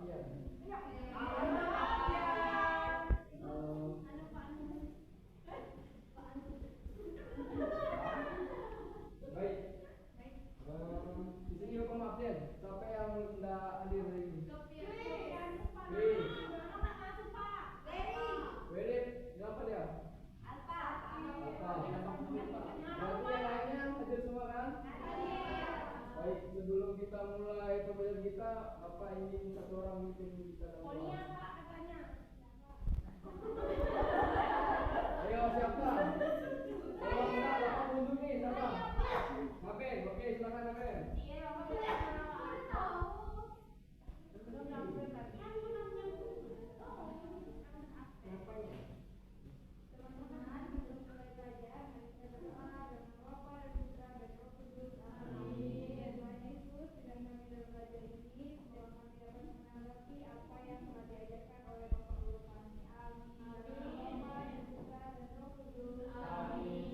pengabdian. Baik. Di sini hukum pengabdian. Siapa yang tidak hadir hari ini? Werit, kenapa dia? Alfa. Berarti yang lainnya hadir semua kan? Baik, sebelum kita mulai pembelajaran kita, Bapak ingin satu orang memimpin kita dalam doa. Ayo siapa? Kalau enggak, Bapak mundur nih, siapa? Maben, oke silakan Maben.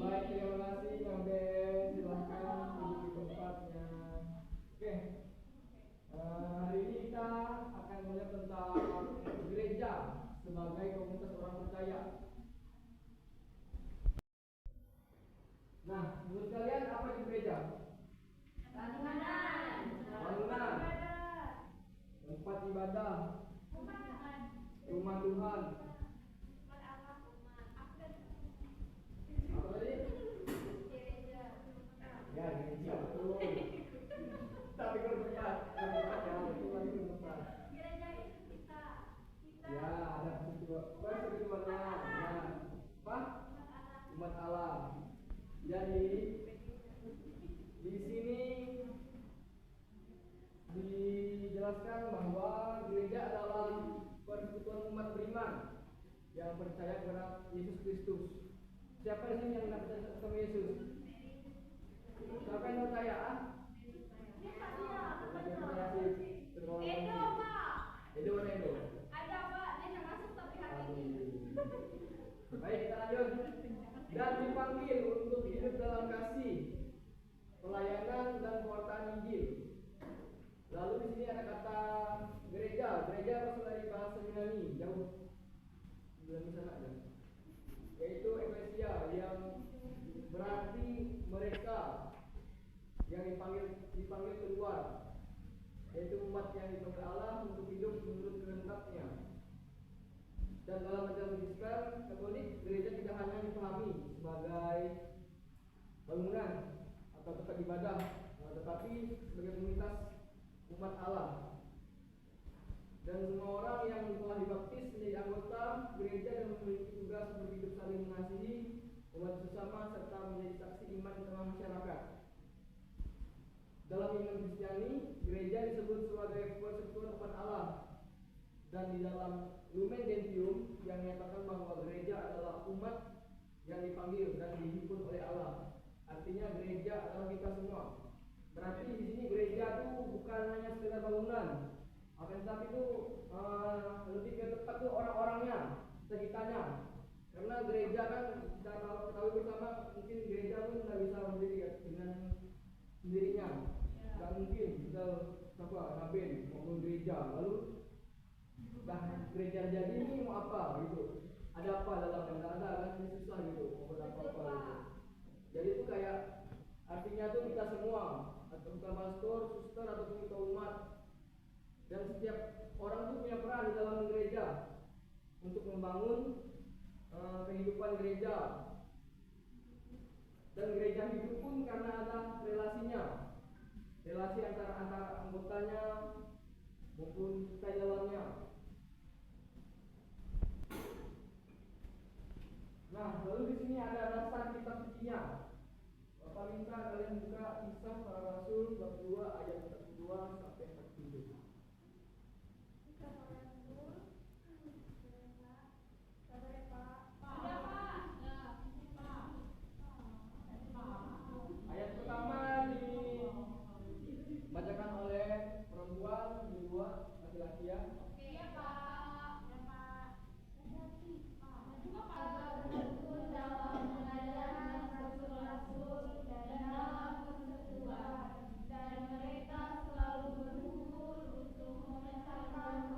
Baik, terima kasih Maben. Silahkan duduk di tempatnya. Oke. Hari ini kita akan melihat tentang gereja sebagai komunitas orang percaya. Nah, menurut kalian apa itu gereja? Bangunan, tempat ibadah, rumah Tuhan. Apa tadi? Ya, gereja betul. Tapi kalau tempat yang itu lagi tempat. Ya, ada persekutuannya. Ya, apa? Umat Allah. Jadi di sini dijelaskan bahwa gereja adalah persekutuan umat beriman yang percaya kepada Yesus Kristus. Siapa di sini yang tidak percaya sama Yesus? Siapa yang percaya? Edo. Baik, kita lanjut. Dan dipanggil untuk hidup dalam kasih, pelayanan dan pewartaan Injil. Lalu di sini ada kata gereja. Gereja berasal dari bahasa Yunani, jauh di sana aja. Yaitu eklesia yang berarti mereka yang dipanggil keluar, yaitu umat yang dipanggil Allah untuk hidup menurut kehendaknya. Dan dalam ajaran Kristen Katolik, gereja tidak hanya dipahami sebagai bangunan atau tempat ibadah, tetapi sebagai komunitas umat Allah. Dan semua orang yang telah dibaptis menjadi anggota gereja dan memiliki tugas untuk hidup saling mengasihi umat sesama serta menjadi saksi iman di tengah masyarakat. Dalam iman Kristiani, gereja disebut sebagai persekutuan umat Allah. Dan di dalam Lumen Gentium yang menyatakan bahwa gereja adalah umat yang dipanggil dan dihimpun oleh Allah. Artinya gereja adalah kita semua. Berarti di sini gereja itu bukan hanya sekedar bangunan, akan tetapi itu lebih ke tempat itu orang-orangnya, sekitarnya. Karena gereja kan kita ketahui bersama, mungkin gereja pun tidak bisa berdiri dengan sendirinya. Tidak mungkin kita ngapain bangun gereja lalu gereja jadi ini mau apa gitu, ada apa dalamnya, nggak ada kan, ini susah gitu mau apa gitu. Jadi itu kayak artinya tuh kita semua, atau bukan pastor, suster ataupun kita umat, dan setiap orang tuh punya peran di dalam gereja untuk membangun kehidupan gereja. Dan gereja hidup pun karena ada relasinya, relasi antara anggotanya maupun kita di dalamnya. Nah, lalu di sini ada dasar kitab sucinya. Bapak minta kalian buka Kisah Para Rasul bab 2 ayat 42 sampai 47. Ayat pertama dibacakan oleh perempuan, kedua laki-laki ya. Dan mereka selalu berkumpul untuk memecahkan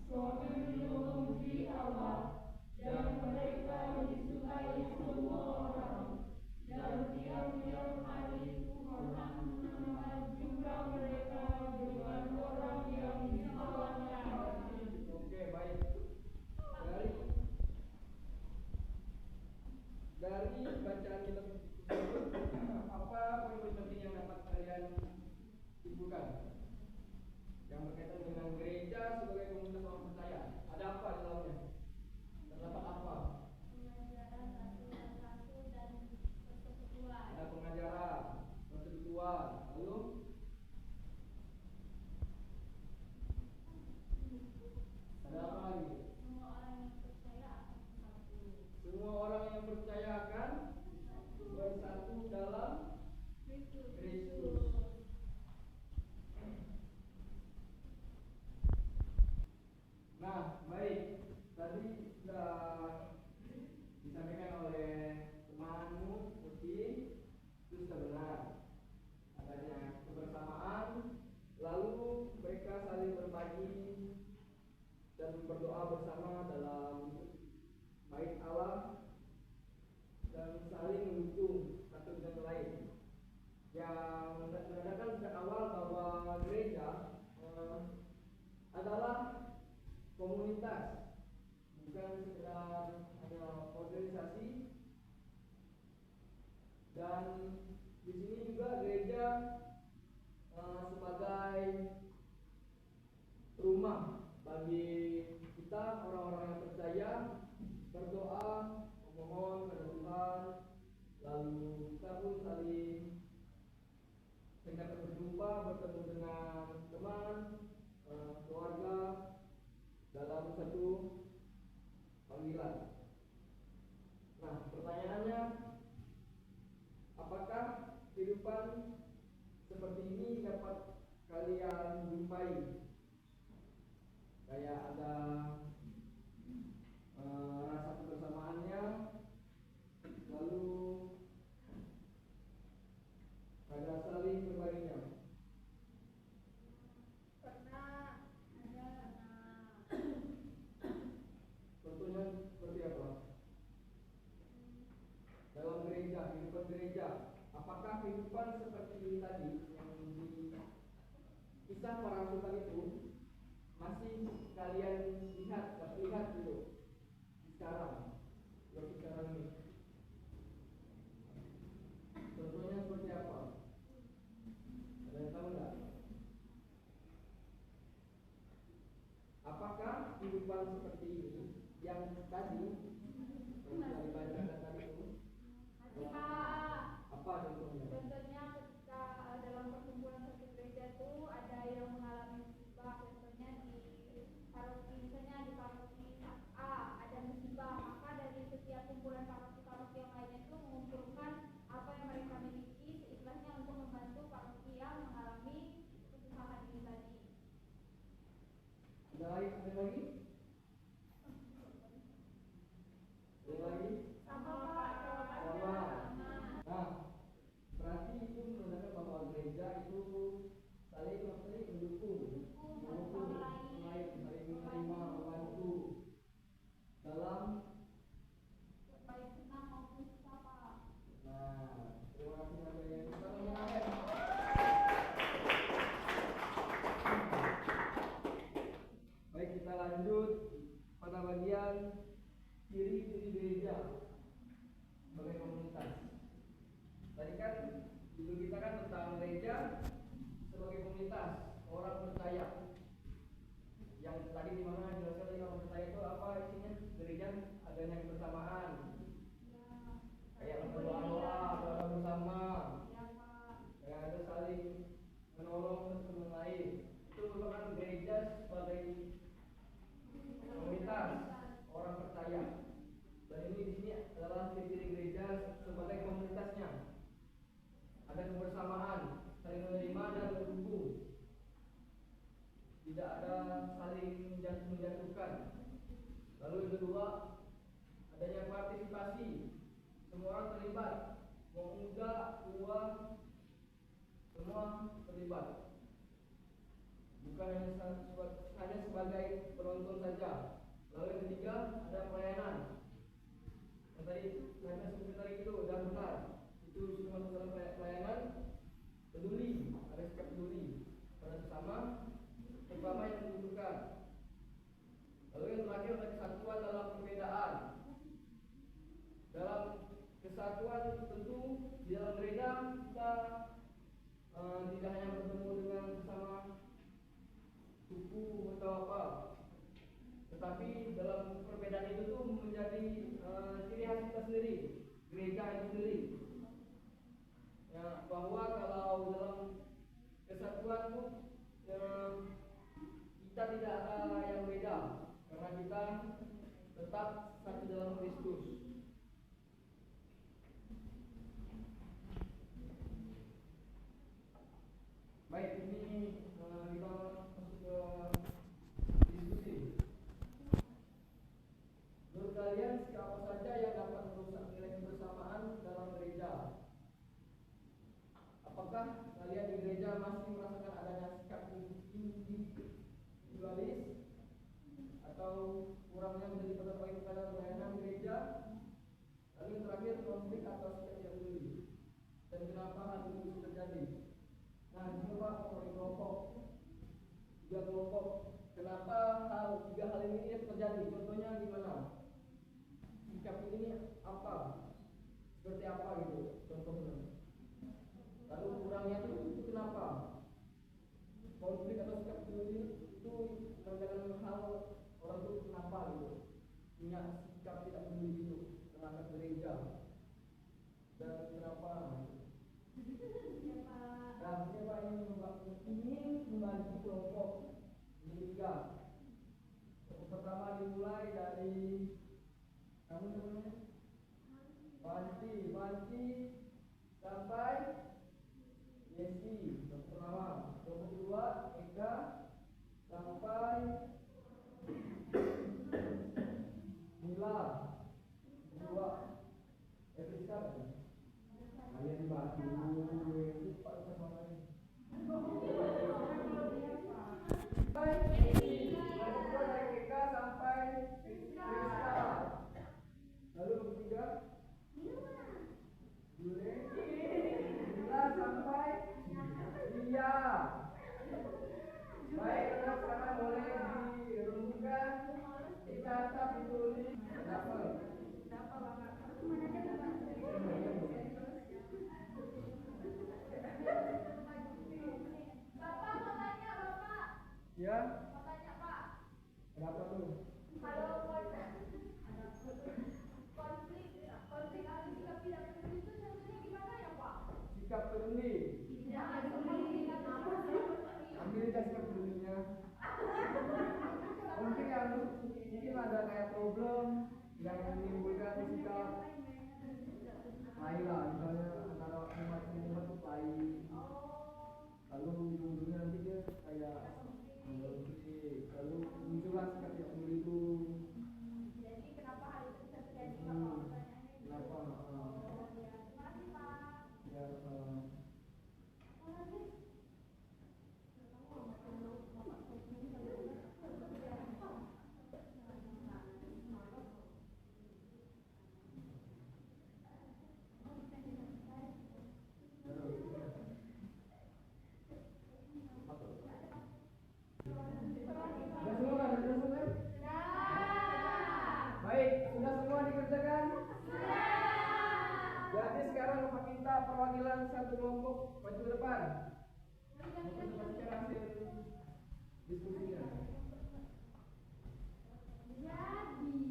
Sambil memuji Allah, dan mereka disukai semua orang, dan tiap-tiap hari Tuhan menambah jumlah mereka dengan orang yang diselamatkan. Oke, baik. Dari bacaan kita tersebut, apa poin-poin penting yang dapat kalian simpulkan yang berkaitan dengan gereja sebagai komunitas orang percaya? Ada apa di dalamnya? Terdapat apa? Pengajaran satu dan persekutuan. Ada pengajaran, persekutuan, lalu ada apa lagi? Semua orang yang percaya akan satu. Semua orang yang percaya akan bersatu dalam Kristus. Nah, baik. Tadi sudah disampaikan oleh temanmu, Uti, itu sudah benar. Adanya kebersamaan, lalu mereka saling berbagi dan berdoa bersama dalam bait Allah dan saling mendukung satu dengan lain. Yang menandakan sejak awal bahwa gereja adalah komunitas, bukan sekedar hanya organisasi. Dan di sini juga gereja sebagai rumah bagi kita orang-orang yang percaya berdoa, memohon kepada Tuhan, lalu kita pun saling sehingga berjumpa, bertemu dengan teman, keluarga dalam satu panggilan. Nah, pertanyaannya, apakah kehidupan seperti ini dapat kalian jumpai? Kayak ada rasa kebersamaannya, lalu ada saling berbaginya. Pernah ada Contohnya seperti apa? Dalam gereja, kehidupan gereja, apakah kehidupan seperti ini tadi yang di kisah para rasul tadi itu masih kalian lihat gitu sekarang, waktu sekarang ini? Contohnya seperti apa? Ada yang tahu nggak? Apakah kehidupan seperti ini yang tadi yang sudah dibacakan tadi itu? Apa contohnya? Contohnya ketika dalam perkumpulan satu gereja itu ada yang mengalami musibah. Contohnya di paroki, misalnya di paroki A ada musibah, maka dari setiap kumpulan paroki-paroki yang lainnya itu mengumpulkan apa yang mereka miliki seikhlasnya untuk membantu paroki yang mengalami kesusahan ini tadi. Ada lagi? Ada lagi? Sama Pak, jawabannya Sama. sama. Nah, berarti itu menandakan bahwa gereja itu saling mendukung, saling menerima, membantu dalam Baik senang maupun susah Pak. Nah, terima kasih sampai yang kita mengakhir. Baik, kita lanjut pada bagian ciri-ciri gereja sebagai komunitas. Tadi kan judul kita kan tentang gereja sebagai komunitas orang percaya. Yang tadi di mana jelaskan tadi orang percaya itu apa isinya? Gereja adanya kebersamaan, kayak berdoa bersama, Ya Pak. kayak ada saling menolong satu sama lain. Itu merupakan gereja sebagai komunitas orang percaya. Dan ini di sini adalah ciri-ciri gereja sebagai komunitasnya. Ada kebersamaan, saling menerima dan mendukung. Tidak ada saling menjatuhkan. Lalu yang kedua, adanya partisipasi. Semua orang terlibat, mau muda, tua, semua terlibat. Bukan bukan hanya sebagai penonton saja. Lalu yang ketiga ada pelayanan. Yang tadi saya sebutkan tadi itu dan benar. Itu sudah masuk dalam pelayanan. Peduli, ada sikap peduli pada sesama, terutama yang membutuhkan. Lalu yang terakhir ada kesatuan dalam perbedaan. Dalam kesatuan tentu di dalam gereja kita tidak hanya bertemu dengan sesama suku atau apa, tetapi dalam perbedaan itu tuh menjadi ciri khas kita sendiri, gereja itu sendiri. Ya, bahwa kalau dalam kesatuan tuh kita tidak ada yang beda, karena kita tetap satu dalam Kristus. Baik, ini kita masuk ke diskusi. Menurut kalian siapa saja yang dapat merusak nilai kebersamaan dalam gereja? Apakah kalian di gereja masih merasakan adanya sikap individualis atau kurangnya menjadi penerima kepada pelayanan gereja? Lalu yang terakhir, konflik atau sikap yang peduli, dan kenapa hal ini bisa terjadi? Nah, coba kelompok, tiga kelompok. Kenapa tiga hal ini terjadi? Contohnya gimana? Sikap ini apa? Seperti apa gitu? Contohnya. Lalu kurangnya itu kenapa? Konflik atau sikap peduli itu terkadang hal orang itu kenapa gitu? Punya sikap tidak peduli itu terhadap gereja. Dan kenapa? Nah, siapa ingin membagi kelompok menjadi tiga. Kelompok pertama dimulai dari kamu namanya Wanti sampai Yesi. Kelompok pertama. Kelompok kedua Eka sampai Mila. Kedua Evita. Kalian dibagi lalu ketiga sampai Lia. Baik, sekarang boleh diruntukan, dicatat, ditulis. Bapak mau tanya, Bapak. Ya. Mau tanya, Pak. Berapa tuh? Kalau konflik atau sikap tidak peduli itu contohnya gimana ya, Pak? Sikap peduli. Ambil aja sikap pedulinya. Mungkin yang mungkin ada kayak problem yang menimbulkan sikap lain lah, misalnya antara umat itu lain. Lalu ujung-ujungnya nanti dia kayak lalu muncullah sikap tidak peduli itu. Jadi kenapa hal itu bisa terjadi, Bapak? Kenapa? Terima kasih, Pak. Ya, perwakilan satu kelompok maju ke depan untuk menyampaikan hasil diskusinya. Jadi,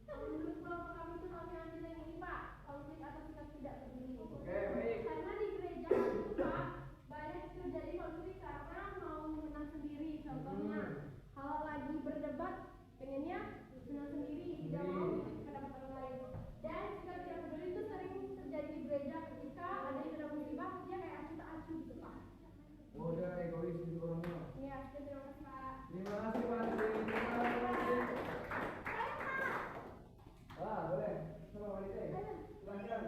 menurut kelompok kami itu kami ambil yang ini, Pak, konflik atau sikap tidak peduli. Oke, baik. Karena di gereja itu, Pak, banyak terjadi konflik karena mau menang sendiri. Contohnya, kalau lagi berdebat, pengennya menang sendiri, tidak mau pendapat orang lain. Dan sikap tidak peduli itu sering terjadi di gereja ketika ada yang sedang musibah, dia kayak acuh tak acuh gitu, Pak. Oh, dia egois gitu orangnya. Iya, terima kasih, Pak. Terima kasih, Pak. Terima kasih. Wah, boleh. Sama wanita. Silakan.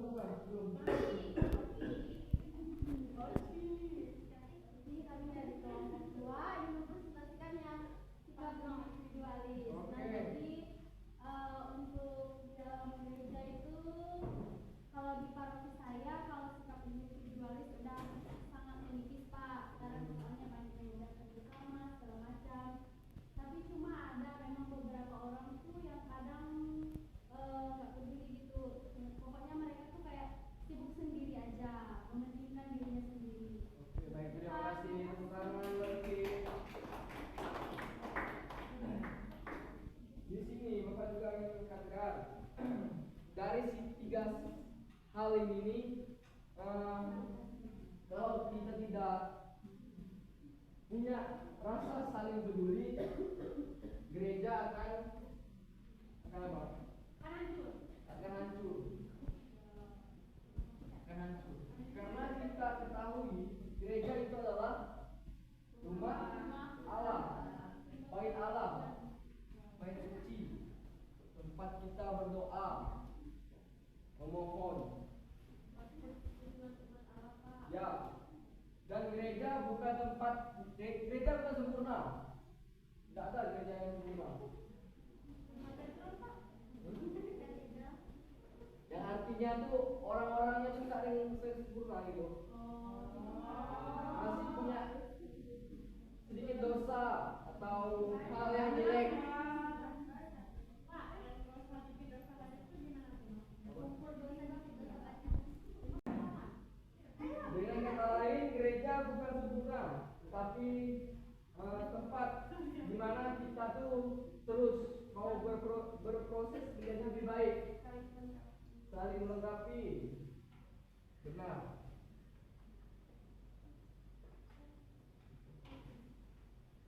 bukan? Belum. Ini kami dari kelompok 2 yang mempresentasikan yang sikap individualis. Oke. Nah, jadi untuk di dalam gereja itu, kalau di paroki saya, kalau sikap individualis sudah sangat menipis Pak, karena misalnya banyak yang udah kerja sama segala macam. Tapi cuma ada memang beberapa orang tuh yang kadang nggak peduli gitu. Pokoknya mereka tuh kayak sibuk sendiri aja, mementingkan dirinya sendiri. Oke, baik, terima kasih. Tepuk tangan lagi. Di sini Bapak juga ingin menekankan dari tiga hal ini nih, kalau kita tidak punya rasa saling peduli, gereja akan apa? Kan hancur. Akan hancur. Akan hancur. Karena kita ketahui gereja itu adalah rumah Allah, bait Allah, bait suci, tempat kita berdoa, memohon. Ya. Dan gereja bukan tempat, gereja bukan sempurna. Tidak ada gereja yang sempurna. Yang artinya tuh orang-orangnya tuh tak ada yang sempurna gitu. Masih punya sedikit dosa atau hal yang jelek. Dengan kata lain, gereja bukan sempurna, tapi tempat di mana kita tuh terus mau berproses menjadi lebih baik, saling melengkapi. Benar.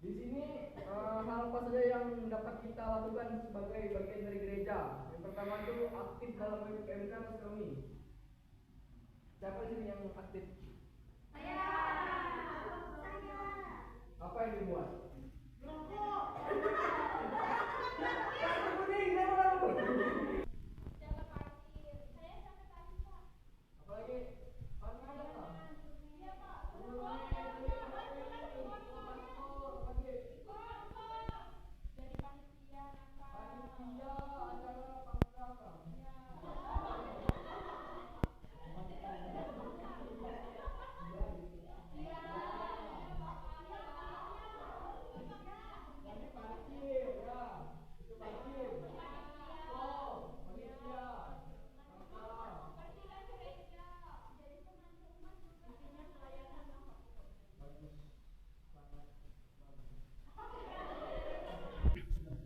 Di sini hal apa saja yang dapat kita lakukan sebagai bagian dari gereja? Yang pertama itu aktif dalam PMK kami. Siapa di sini yang aktif? Saya. Apa yang dibuat? Rokok. Jaga parkir. Saya sampai tadi Pak. Apalagi parkir apa? Iya Pak. Dari panitia Panitia acara pameran.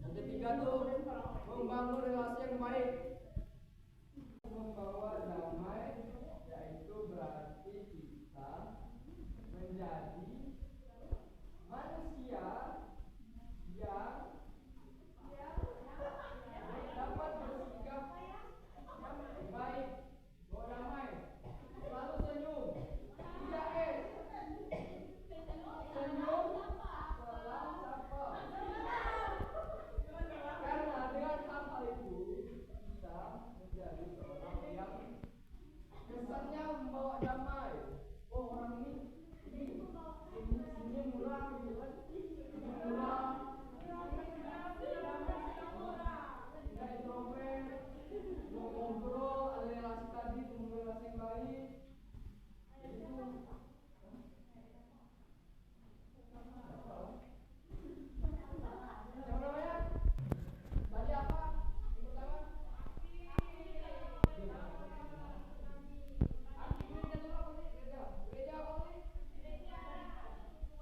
Yang ketiga tuh membangun relasi yang baik, membawa damai, yaitu berarti kita menjadi manusia yang dapat bersikap yang baik, bawa damai, selalu senyum, tidak senyum, selalu sapa. Karena dengan hal itu kita menjadi orang yang kesannya membawa damai. Oh, orang ini murah gitu kan? Murah, tidak introvert, mau ngobrol, ada relasi tadi, temukan relasi yang baik. Itu siapa namanya? Tadi apa? Yang pertama? Aktif gereja itu apa sih? Gereja apa sih?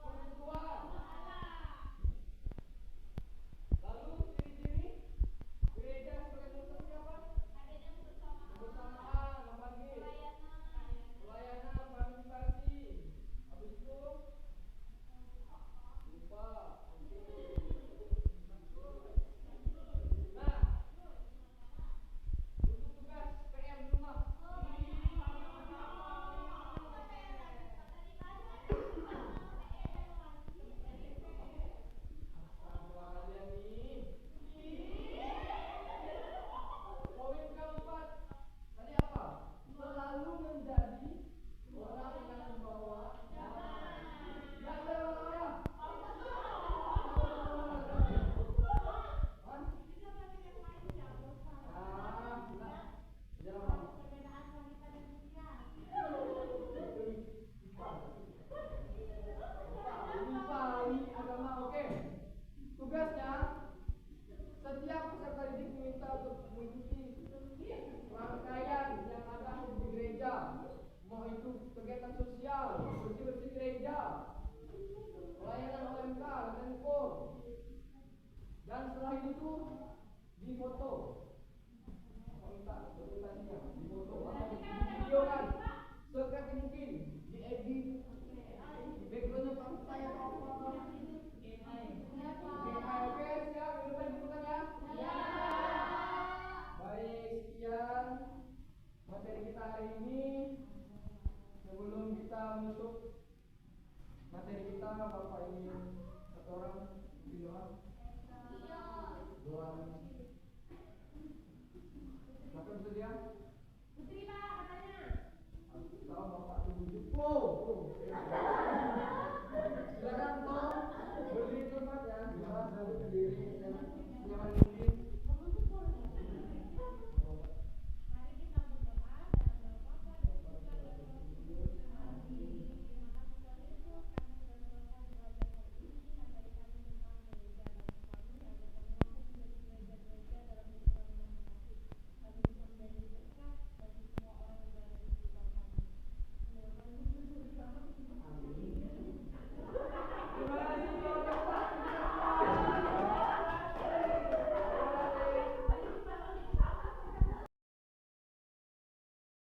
Persekutuan. Lalu ciri-ciri gereja sebagai sesuatu apa? Kebersamaan, apa lagi? Pelayanan, partisipasi. mau itu kegiatan sosial, bersih-bersih gereja, pelayanan OMK, Menfor, dan setelah itu difoto. Minta dokumentasinya, difoto, atau divideokan sekreatif mungkin, diedit, backgroundnya pakai saya apa? Oke, siap, minuman dibutuhkan ya? Baik, sekian materi kita hari ini. Sebelum kita menutup materi kita, Bapak ingin satu orang berdoa. Doa. Siapa bersedia? Putri Pak katanya. Atau Bapak tunggu. Oh.